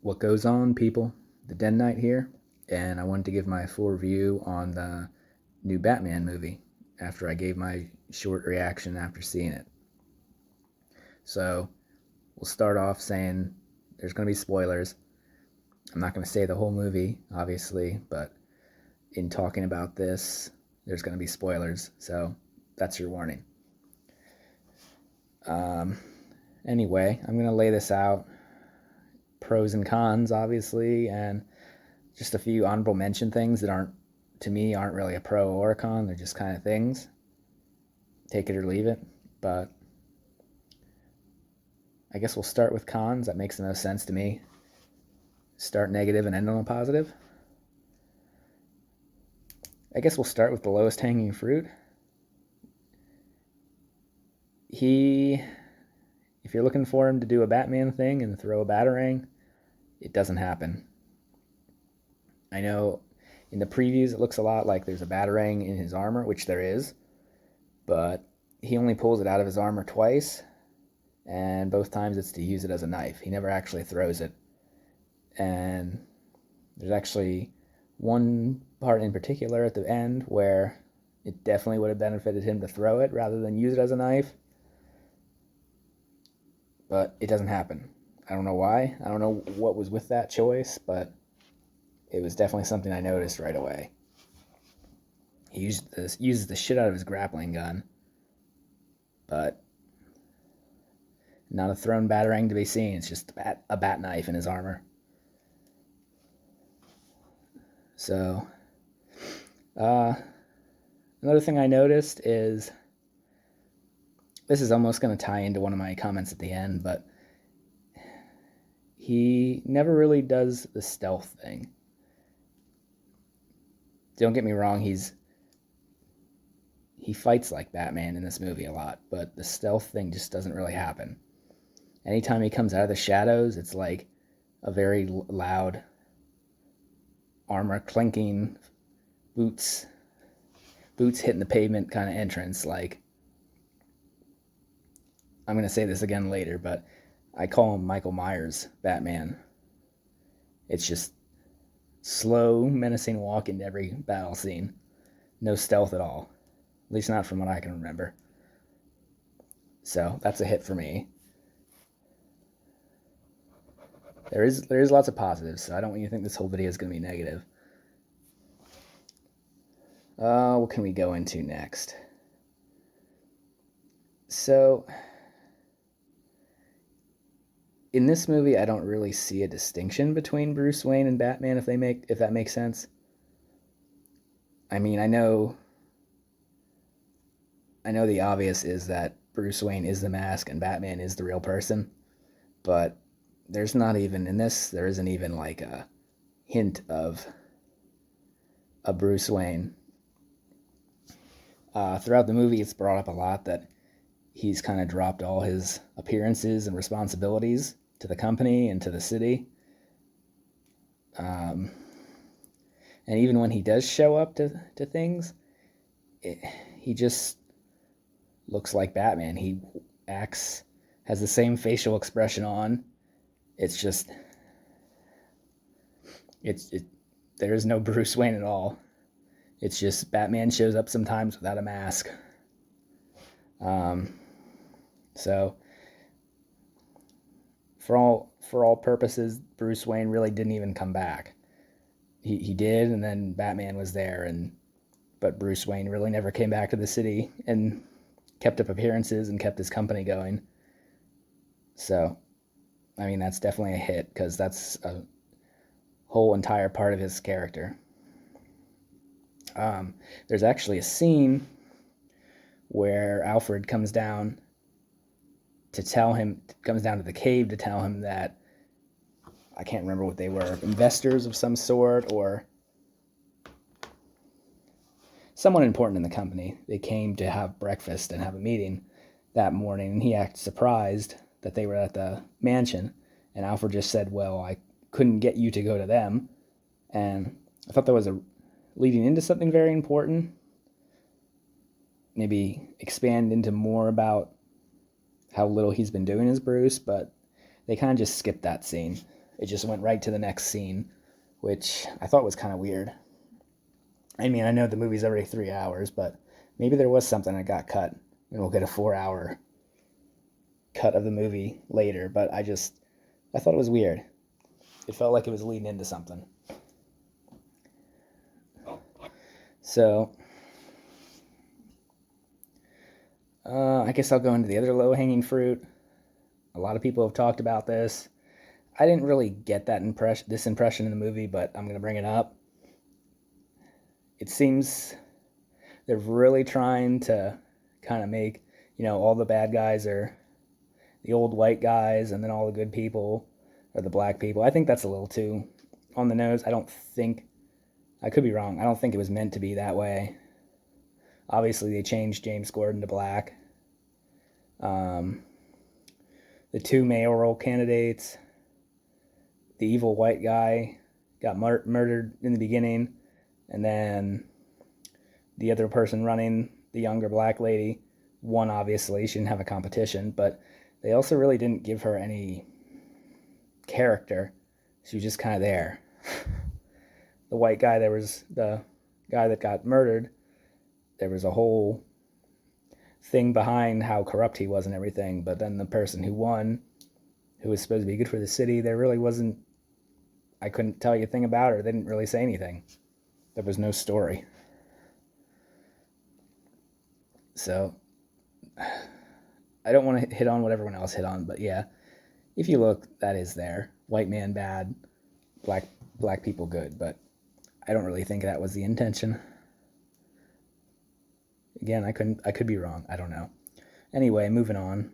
What goes on, people? The Den Knight here, and I wanted to give my full review on the new Batman movie after I gave my short reaction after seeing it. So, we'll start off saying there's going to be spoilers. I'm not going to say the whole movie, obviously, but in talking about this, there's going to be spoilers, so that's your warning. Um, anyway, I'm going to lay this out. Pros and cons, obviously, and just a few honorable mention things that to me, aren't really a pro or a con. They're just kind of things. Take it or leave it. But I guess we'll start with cons. That makes the most sense to me. Start negative and end on a positive. I guess we'll start with the lowest hanging fruit. If you're looking for him to do a Batman thing and throw a Batarang, it doesn't happen. I know in the previews it looks a lot like there's a Batarang in his armor, which there is, but he only pulls it out of his armor twice, and both times it's to use it as a knife. He never actually throws it. And there's actually one part in particular at the end where it definitely would have benefited him to throw it rather than use it as a knife. But it doesn't happen. I don't know why. I don't know what was with that choice, but it was definitely something I noticed right away. He uses the shit out of his grappling gun, but not a thrown Batarang to be seen. It's just a bat knife in his armor. So, another thing I noticed is, this is almost going to tie into one of my comments at the end, but he never really does the stealth thing. Don't get me wrong, he fights like Batman in this movie a lot, but the stealth thing just doesn't really happen. Anytime he comes out of the shadows, it's like a very loud armor clinking, boots hitting the pavement kind of entrance. Like, I'm going to say this again later, but I call him Michael Myers Batman. It's just slow, menacing walk into every battle scene. No stealth at all. At least not from what I can remember. So that's a hit for me. There is lots of positives, so I don't want you to think this whole video is going to be negative. What can we go into next? So, in this movie, I don't really see a distinction between Bruce Wayne and Batman, if that makes sense. I mean, I know the obvious is that Bruce Wayne is the mask and Batman is the real person, but there's not even, in this, there isn't even like a hint of a Bruce Wayne. Throughout the movie, it's brought up a lot that he's kind of dropped all his appearances and responsibilities to the company and to the city. And even when he does show up to things, he just looks like Batman. He has the same facial expression on. It's just, there is no Bruce Wayne at all. It's just Batman shows up sometimes without a mask. So for all purposes, Bruce Wayne really didn't even come back. He did, and then Batman was there, but Bruce Wayne really never came back to the city and kept up appearances and kept his company going. So, I mean, that's definitely a hit, because that's a whole entire part of his character. There's actually a scene where Alfred comes down to the cave to tell him that, I can't remember what they were, investors of some sort or someone important in the company. They came to have breakfast and have a meeting that morning, and he acted surprised that they were at the mansion, and Alfred just said, well, I couldn't get you to go to them. And I thought that was leading into something very important. Maybe expand into more about how little he's been doing as Bruce, but they kind of just skipped that scene. It just went right to the next scene, which I thought was kind of weird. I mean, I know the movie's every 3 hours, but maybe there was something that got cut, and we'll get a 4-hour cut of the movie later. But I thought it was weird. It felt like it was leading into something. So, I guess I'll go into the other low-hanging fruit. A lot of people have talked about this. I didn't really get this impression in the movie, but I'm going to bring it up. It seems they're really trying to kind of make, all the bad guys are the old white guys, and then all the good people are the black people. I think that's a little too on the nose. I could be wrong. I don't think it was meant to be that way. Obviously, they changed James Gordon to black. The two mayoral candidates, the evil white guy got murdered in the beginning, and then the other person running, the younger black lady, won. Obviously, she didn't have a competition, but they also really didn't give her any character. She was just kind of there. The white guy, there was the guy that got murdered. There was a whole thing behind how corrupt he was and everything, but then the person who won, who was supposed to be good for the city, there really wasn't, I couldn't tell you a thing about her. They didn't really say anything. There was no story. So, I don't want to hit on what everyone else hit on, but yeah, if you look, that is there. White man bad, black people good, but I don't really think that was the intention. Again, I could be wrong. I don't know. Anyway, moving on.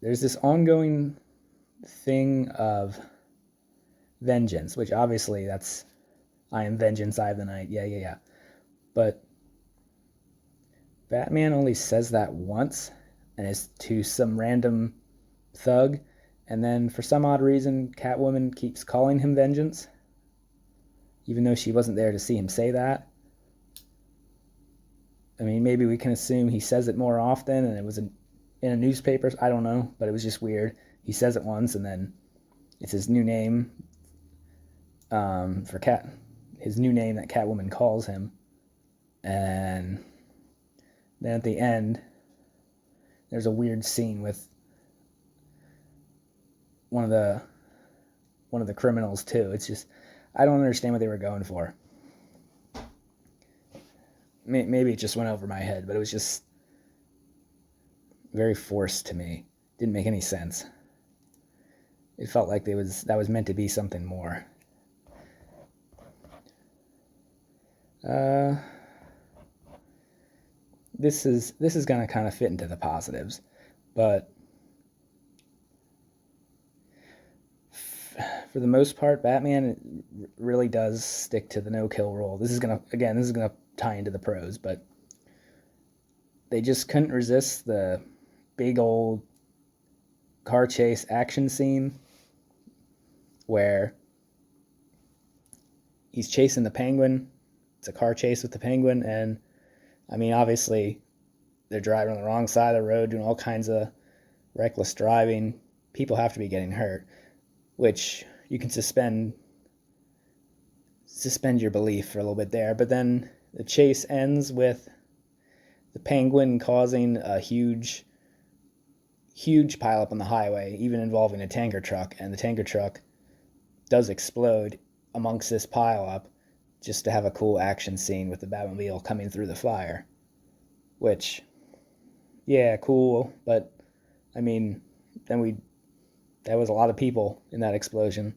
There's this ongoing thing of vengeance, which obviously that's I am vengeance, I have the night. Yeah. But Batman only says that once, and it's to some random thug, and then for some odd reason, Catwoman keeps calling him vengeance, even though she wasn't there to see him say that. I mean, maybe we can assume he says it more often, and it was in a newspaper. I don't know, but it was just weird. He says it once, and then it's his new name his new name that Catwoman calls him, and then at the end, there's a weird scene with one of the criminals too. It's just I don't understand what they were going for. Maybe it just went over my head, but it was just very forced to me. Didn't make any sense. It felt like that was meant to be something more. This is gonna kind of fit into the positives, but for the most part, Batman really does stick to the no-kill rule. This is gonna tie into the pros, but they just couldn't resist the big old car chase action scene where he's chasing the Penguin. It's a car chase with the Penguin, and I mean, obviously, they're driving on the wrong side of the road, doing all kinds of reckless driving. People have to be getting hurt, which you can suspend your belief for a little bit there, but then the chase ends with the Penguin causing a huge pileup on the highway, even involving a tanker truck, and the tanker truck does explode amongst this pileup just to have a cool action scene with the Batmobile coming through the fire. Which, yeah, cool, but I mean, there was a lot of people in that explosion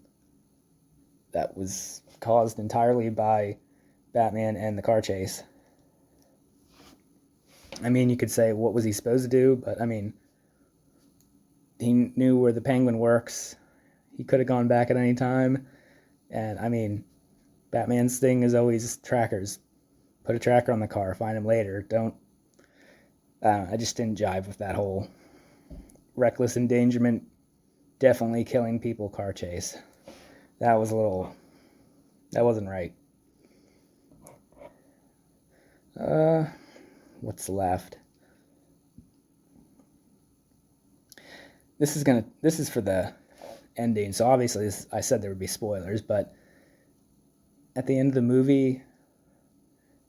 that was caused entirely by Batman and the car chase. I mean, you could say, what was he supposed to do? But I mean, he knew where the Penguin works. He could have gone back at any time. And I mean, Batman's thing is always trackers. Put a tracker on the car, find him later. I just didn't jive with that whole reckless endangerment, definitely killing people car chase. That wasn't right. What's left? This is for the ending. So obviously, I said there would be spoilers, but at the end of the movie,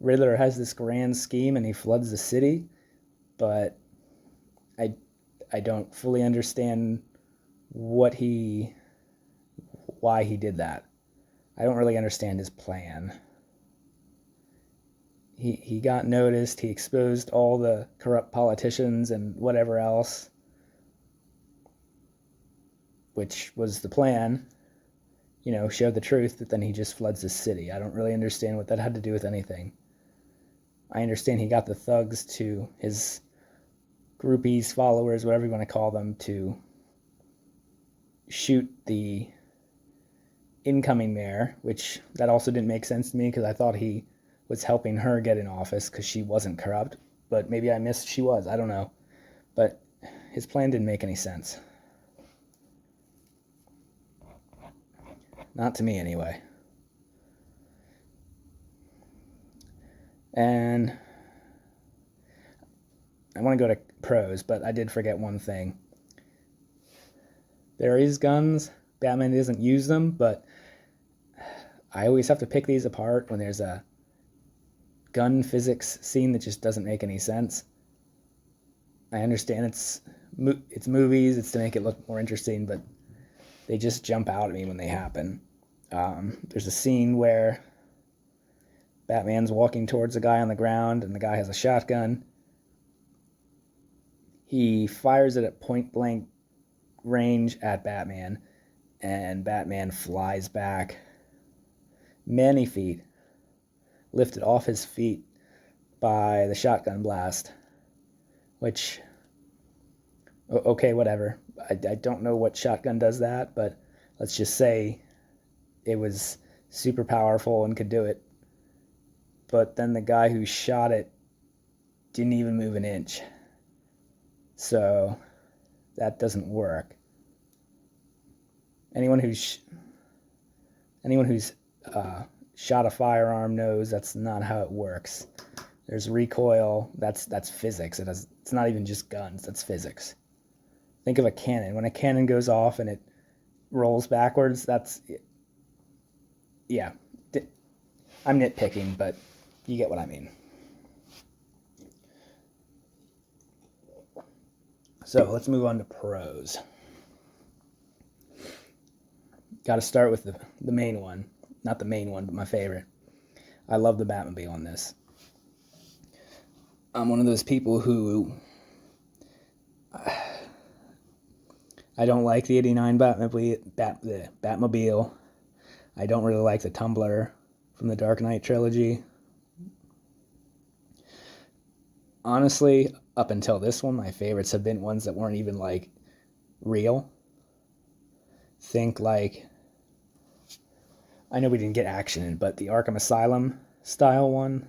Riddler has this grand scheme and he floods the city, but I I don't fully understand why he did that. I don't really understand his plan. He got noticed, he exposed all the corrupt politicians and whatever else, which was the plan, show the truth, but then he just floods the city. I don't really understand what that had to do with anything. I understand he got the thugs to his groupies, followers, whatever you want to call them, to shoot the incoming mayor, which that also didn't make sense to me because I thought he was helping her get in office because she wasn't corrupt. But maybe I missed she was. I don't know. But his plan didn't make any sense. Not to me, anyway. And I want to go to pros, but I did forget one thing. There is guns. Batman doesn't use them, but I always have to pick these apart when there's a gun physics scene that just doesn't make any sense. I understand it's movies, it's to make it look more interesting, but they just jump out at me when they happen. There's a scene where Batman's walking towards a guy on the ground, and the guy has a shotgun. He fires it at point blank range at Batman, and Batman flies back many feet, lifted off his feet by the shotgun blast, which, okay, whatever. I don't know what shotgun does that, but let's just say it was super powerful and could do it. But then the guy who shot it didn't even move an inch. So that doesn't work. Anyone who's shot a firearm knows that's not how it works. There's recoil. That's physics. It's not even just guns. That's physics. Think of a cannon. When a cannon goes off and it rolls backwards, yeah. I'm nitpicking, but you get what I mean. So let's move on to pros. Got to start with the main one. Not the main one, but my favorite. I love the Batmobile in this. I'm one of those people who I don't like the 89 Batmobile. I don't really like the Tumbler from the Dark Knight trilogy. Honestly, up until this one, my favorites have been ones that weren't even, like, real. Think, like, I know we didn't get action in, but the Arkham Asylum style one,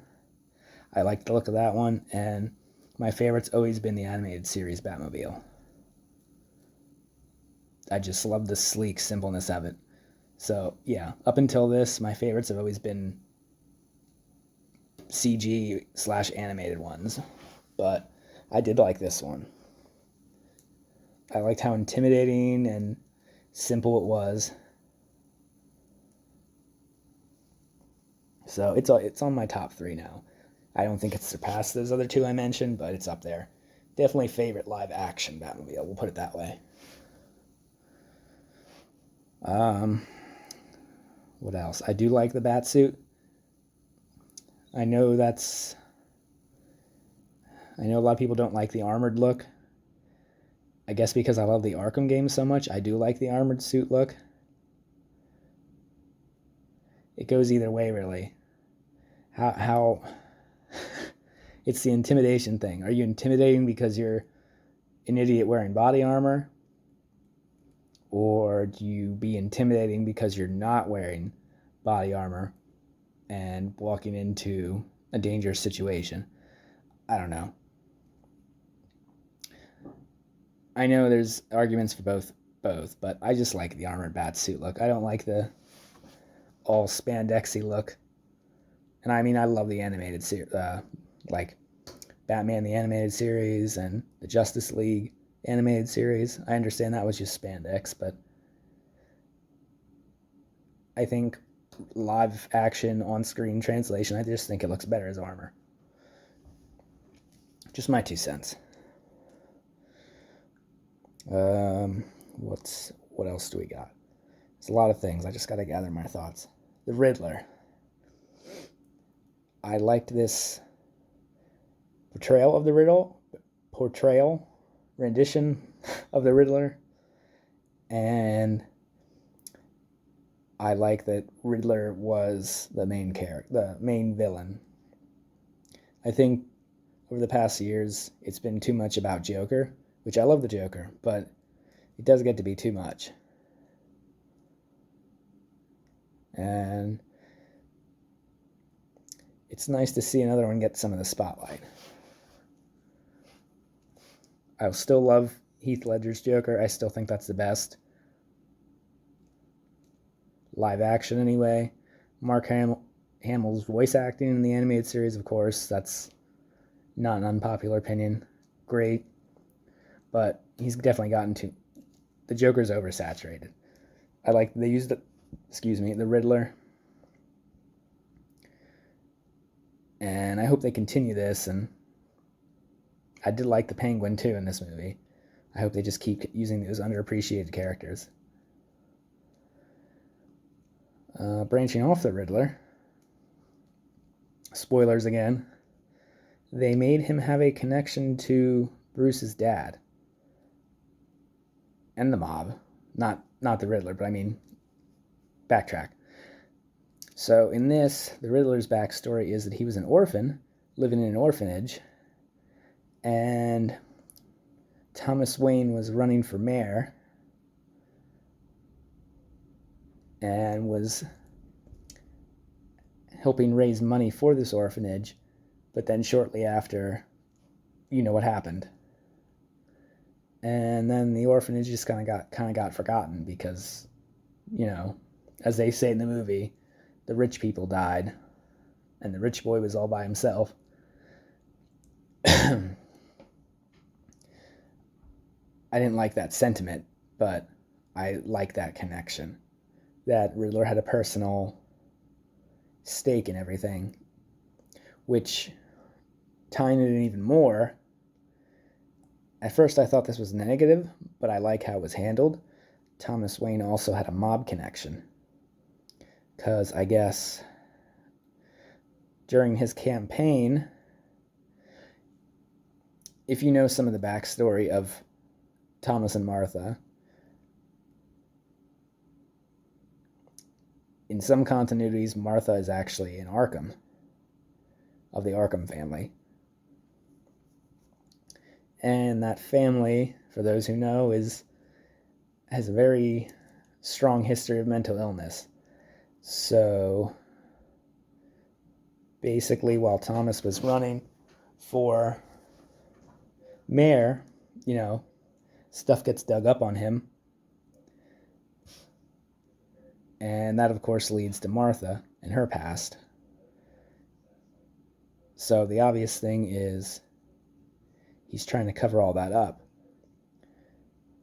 I like the look of that one, and my favorite's always been the animated series Batmobile. I just love the sleek simpleness of it. So, yeah, up until this, my favorites have always been CG/animated ones. But I did like this one. I liked how intimidating and simple it was. So it's on my top 3 now. I don't think it's surpassed those other 2 I mentioned, but it's up there. Definitely favorite live action Batmobile, we'll put it that way. What else? I do like the Batsuit. I know a lot of people don't like the armored look. I guess because I love the Arkham games so much, I do like the armored suit look. It goes either way, really. How it's the intimidation thing. Are you intimidating because you're an idiot wearing body armor? Or do you be intimidating because you're not wearing body armor and walking into a dangerous situation? I don't know. I know there's arguments for both, but I just like the armored bat suit look. I don't like the all spandexy look. And I mean, I love the animated series, like Batman the animated series and the Justice League animated series. I understand that was just spandex, but I think live action on screen translation, I just think it looks better as armor. Just my 2 cents. What else do we got? There's a lot of things. I just got to gather my thoughts. The Riddler. I liked this portrayal of the rendition of the Riddler, and I like that Riddler was the main villain. I think over the past years, it's been too much about Joker, which I love the Joker, but it does get to be too much. And it's nice to see another one get some of the spotlight. I still love Heath Ledger's Joker. I still think that's the best. Live action, anyway. Mark Hamill's voice acting in the animated series, of course. That's not an unpopular opinion. Great. But he's definitely gotten to... The Joker's oversaturated. I like they used the Riddler. And I hope they continue this, and I did like the Penguin too in this movie. I hope they just keep using those underappreciated characters. Branching off the Riddler, spoilers again, they made him have a connection to Bruce's dad and the mob. Not the Riddler, but I mean, backtrack. So in this, the Riddler's backstory is that he was an orphan, living in an orphanage, and Thomas Wayne was running for mayor and was helping raise money for this orphanage, but then shortly after, you know what happened. And then the orphanage just kind of got forgotten because, you know, as they say in the movie, the rich people died and the rich boy was all by himself. I didn't like that sentiment, but I like that connection. That Riddler had a personal stake in everything, which, tying it in even more, at first I thought this was negative, but I like how it was handled. Thomas Wayne also had a mob connection, because I guess during his campaign, if you know some of the backstory of Thomas and Martha, in some continuities, Martha is actually in Arkham, of the Arkham family. And that family, for those who know, has a very strong history of mental illness. So basically, while Thomas was running for mayor, you know, stuff gets dug up on him. And that, of course, leads to Martha and her past. So the obvious thing is he's trying to cover all that up.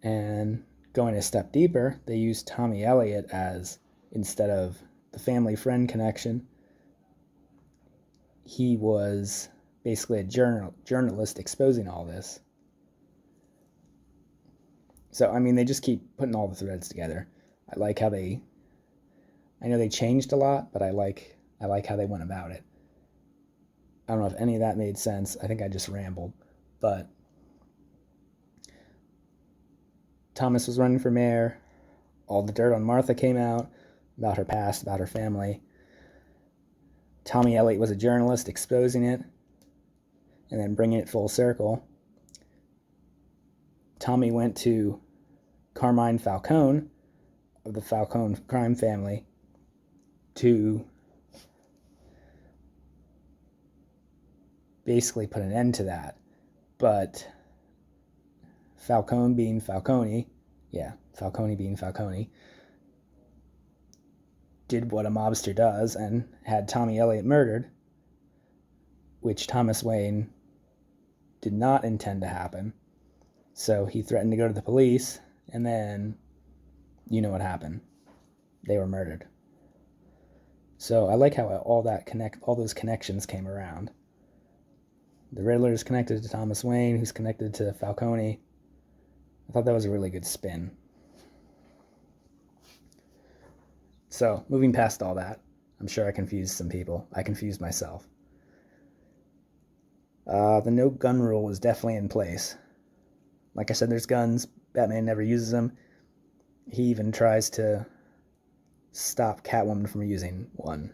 And going a step deeper, they used Tommy Elliott as, instead of the family friend connection, he was basically a journalist exposing all this. So, I mean, they just keep putting all the threads together. I like how I know they changed a lot, but I like how they went about it. I don't know if any of that made sense. I think I just rambled. But Thomas was running for mayor. All the dirt on Martha came out about her past, about her family. Tommy Elliott was a journalist exposing it and then bringing it full circle. Tommy went to Carmine Falcone of the Falcone crime family to basically put an end to that. But Falcone being Falcone, did what a mobster does and had Tommy Elliott murdered, which Thomas Wayne did not intend to happen. So he threatened to go to the police, and then you know what happened. They were murdered. So I like how all those connections came around. The Riddler is connected to Thomas Wayne, who's connected to Falcone. I thought that was a really good spin. So, moving past all that, I'm sure I confused some people. I confused myself. The no gun rule was definitely in place. Like I said, there's guns. Batman never uses them. He even tries to stop Catwoman from using one.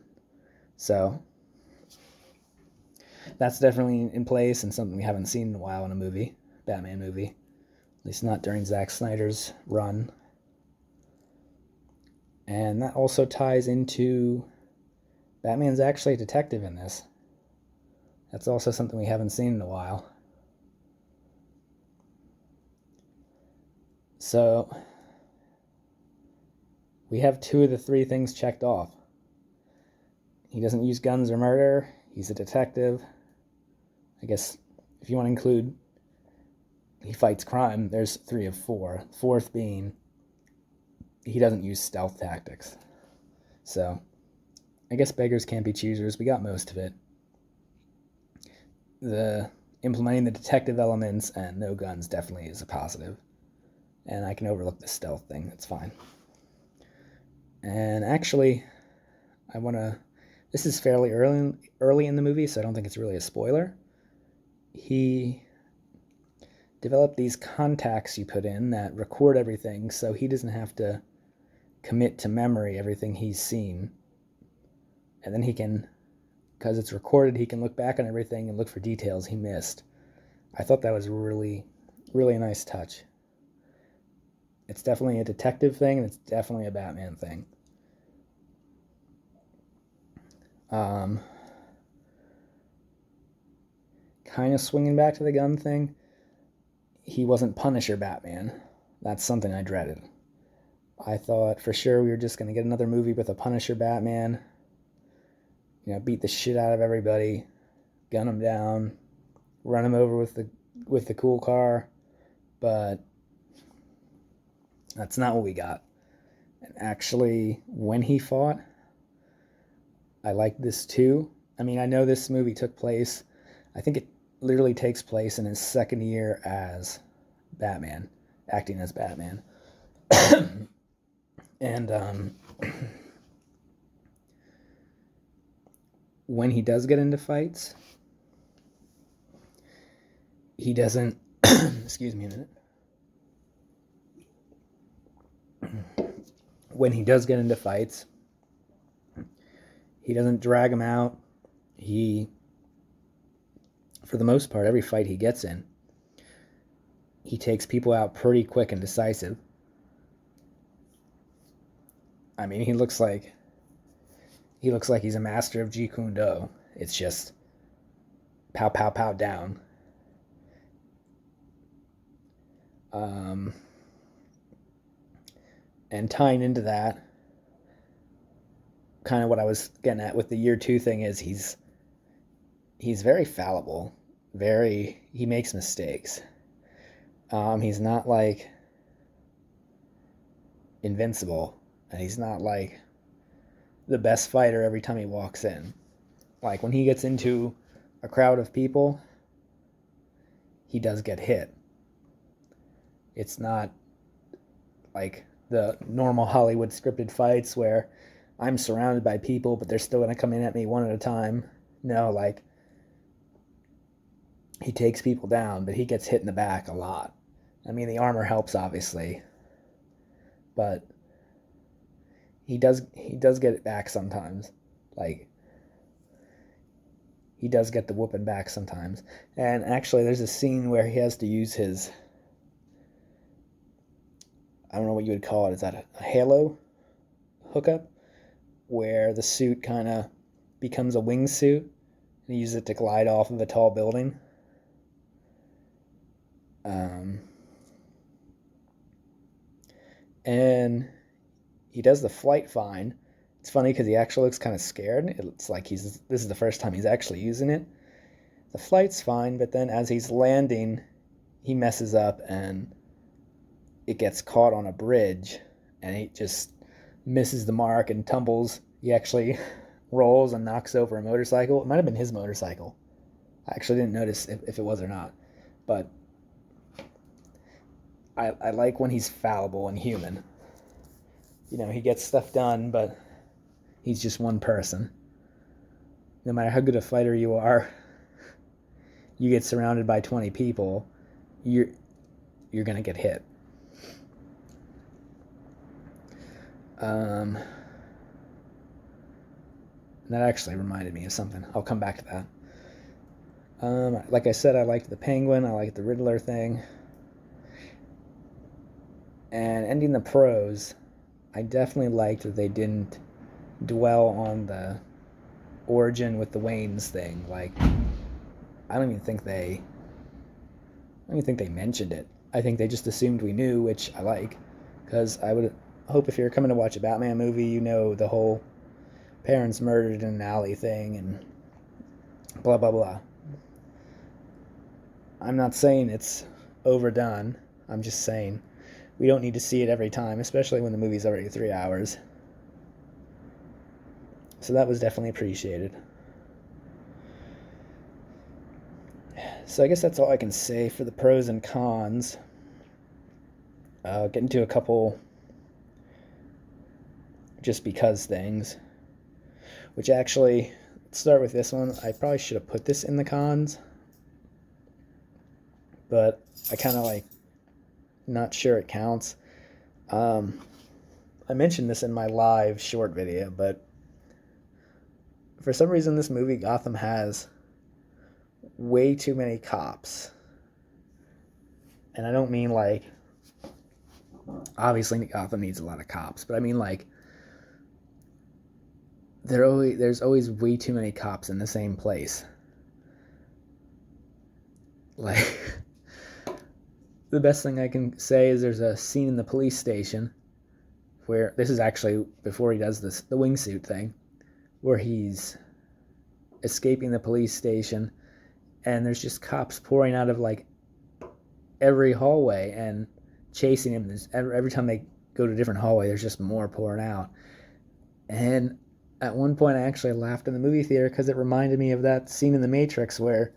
So, that's definitely in place and something we haven't seen in a while in a movie, Batman movie. At least not during Zack Snyder's run. And that also ties into Batman's actually a detective in this. That's also something we haven't seen in a while. So, we have 2 of the 3 things checked off. He doesn't use guns or murder. He's a detective. I guess if you want to include he fights crime, there's 3 of 4. 4th being he doesn't use stealth tactics. So, I guess beggars can't be choosers. We got most of it. The implementing the detective elements and no guns definitely is a positive. And I can overlook the stealth thing. It's fine. And actually, this is fairly early in the movie, so I don't think it's really a spoiler. He developed these contacts you put in that record everything, so he doesn't have to commit to memory everything he's seen. And then he can, because it's recorded, he can look back on everything and look for details he missed. I thought that was really, really a nice touch. It's definitely a detective thing, and it's definitely a Batman thing. Kind of swinging back to the gun thing, he wasn't Punisher Batman. That's something I dreaded. I thought for sure we were just going to get another movie with a Punisher Batman. Beat the shit out of everybody, gun him down, run him over with the cool car. But that's not what we got. And actually, when he fought, I liked this too. I mean, I know this movie took place, I think it literally takes place in his 2nd year as Batman, acting as Batman. And when he does get into fights, he doesn't, excuse me a minute. When he does get into fights, he doesn't drag him out. For the most part, every fight he gets in, he takes people out pretty quick and decisive. I mean, he looks like he's a master of Jeet Kune Do. It's just pow, pow, pow down. And tying into that, kind of what I was getting at with the year 2 thing is he's very fallible. He makes mistakes. He's not like invincible, and he's not like the best fighter every time he walks in. Like when he gets into a crowd of people, he does get hit. It's not like the normal Hollywood scripted fights where I'm surrounded by people, but they're still going to come in at me one at a time. No, like he takes people down, but he gets hit in the back a lot. I mean, the armor helps, obviously, but he does get it back sometimes. Like he does get the whooping back sometimes. And actually, there's a scene where he has to use his, I don't know what you would call it. Is that a halo hookup? Where the suit kind of becomes a wingsuit, and he uses it to glide off of a tall building. And he does the flight fine. It's funny because he actually looks kind of scared. It's like this is the first time he's actually using it. The flight's fine, but then as he's landing, he messes up and it gets caught on a bridge, and he just misses the mark and tumbles. He actually rolls and knocks over a motorcycle. It might have been his motorcycle. I actually didn't notice if it was or not. But I like when he's fallible and human. You know, he gets stuff done, but he's just one person. No matter how good a fighter you are, you get surrounded by 20 people, you're gonna get hit. That actually reminded me of something. I'll come back to that. Like I said, I liked the Penguin. I liked the Riddler thing. And ending the prose, I definitely liked that they didn't dwell on the origin with the Waynes thing. Like, I don't even think they mentioned it. I think they just assumed we knew, which I like, because I would hope if you're coming to watch a Batman movie, you know the whole parents murdered in an alley thing and blah blah blah. I'm not saying it's overdone. I'm just saying we don't need to see it every time, especially when the movie's already 3 hours. So that was definitely appreciated. So I guess that's all I can say for the pros and cons. Get into a couple just because things. Which actually, let's start with this one. I probably should have put this in the cons. But I kind of like, not sure it counts. I mentioned this in my live short video, but for some reason this movie, Gotham, has way too many cops. And I don't mean like, obviously Gotham needs a lot of cops, but I mean like, there's always way too many cops in the same place. Like, the best thing I can say is there's a scene in the police station where, this is actually before he does the wingsuit thing, where he's escaping the police station and there's just cops pouring out of like every hallway and chasing him. Every time they go to a different hallway, there's just more pouring out. And at one point I actually laughed in the movie theater because it reminded me of that scene in The Matrix where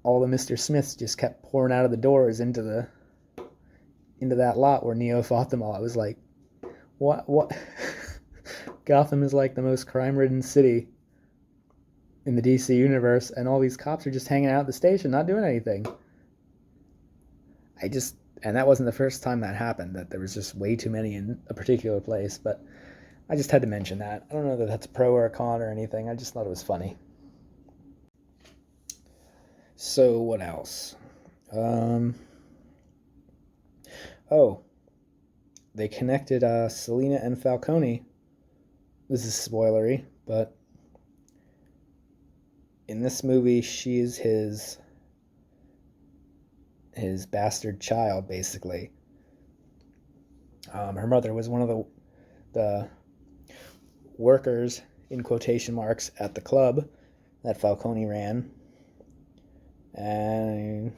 all the Mr. Smiths just kept pouring out of the doors into that lot where Neo fought them all. I was like, what? Gotham is like the most crime-ridden city in the DC universe, and all these cops are just hanging out at the station, not doing anything. And that wasn't the first time that happened, that there was just way too many in a particular place, but I just had to mention that. I don't know that that's a pro or a con or anything. I just thought it was funny. So what else? They connected Selena and Falcone. This is spoilery, but in this movie, she is his bastard child, basically. Her mother was one of the workers, in quotation marks, at the club that Falcone ran, and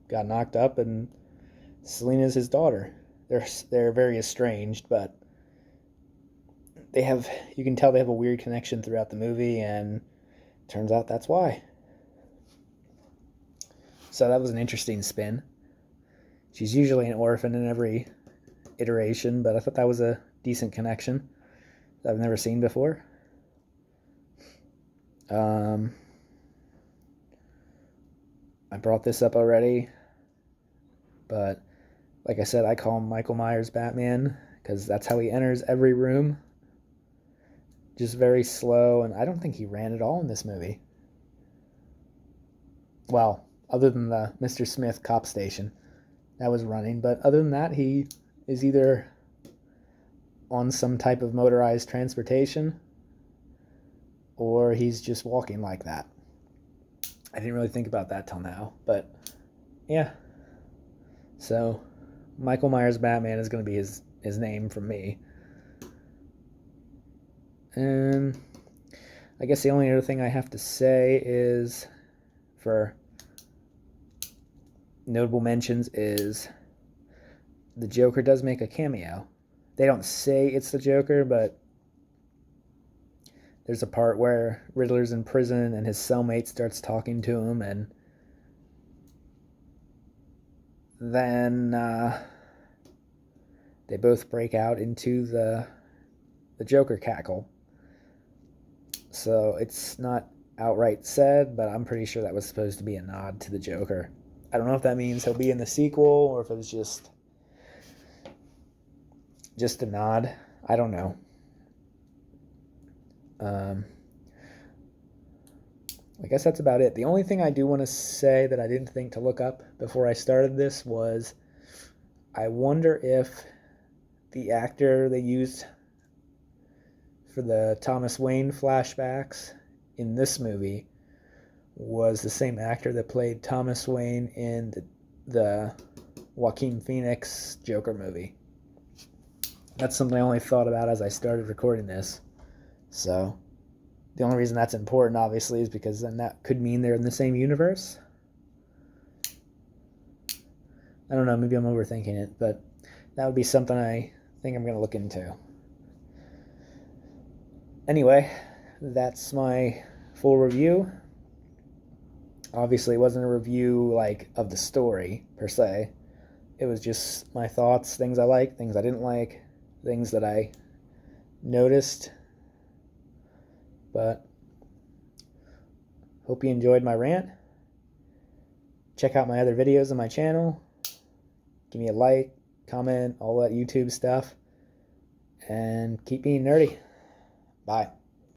got knocked up, and Selena's his daughter. They're very estranged, but you can tell they have a weird connection throughout the movie, and turns out that's why. So that was an interesting spin. She's usually an orphan in every iteration, but I thought that was a decent connection that I've never seen before. I brought this up already, but like I said, I call him Michael Myers Batman because that's how he enters every room. Just very slow, and I don't think he ran at all in this movie. Well, other than the Mr. Smith cop station, that was running, but other than that, he is either on some type of motorized transportation or he's just walking like that. I didn't really think about that till now, but yeah. So Michael Myers Batman is going to be his name from me. And I guess the only other thing I have to say is, for notable mentions, is the Joker does make a cameo. They don't say it's the Joker, but there's a part where Riddler's in prison and his cellmate starts talking to him, and then they both break out into the Joker cackle. So it's not outright said, but I'm pretty sure that was supposed to be a nod to the Joker. I don't know if that means he'll be in the sequel or if it was just a nod. I don't know. I guess that's about it. The only thing I do want to say that I didn't think to look up before I started this was I wonder if the actor they used for the Thomas Wayne flashbacks in this movie was the same actor that played Thomas Wayne in the Joaquin Phoenix Joker movie. That's something I only thought about as I started recording this. So the only reason that's important, obviously, is because then that could mean they're in the same universe. I don't know, maybe I'm overthinking it, but that would be something I think I'm going to look into. Anyway, that's my full review. Obviously, it wasn't a review of the story per se. It was just my thoughts, things I liked, things I didn't like, things that I noticed. But hope you enjoyed my rant. Check out my other videos on my channel. Give me a like, comment, all that YouTube stuff. And keep being nerdy. Bye.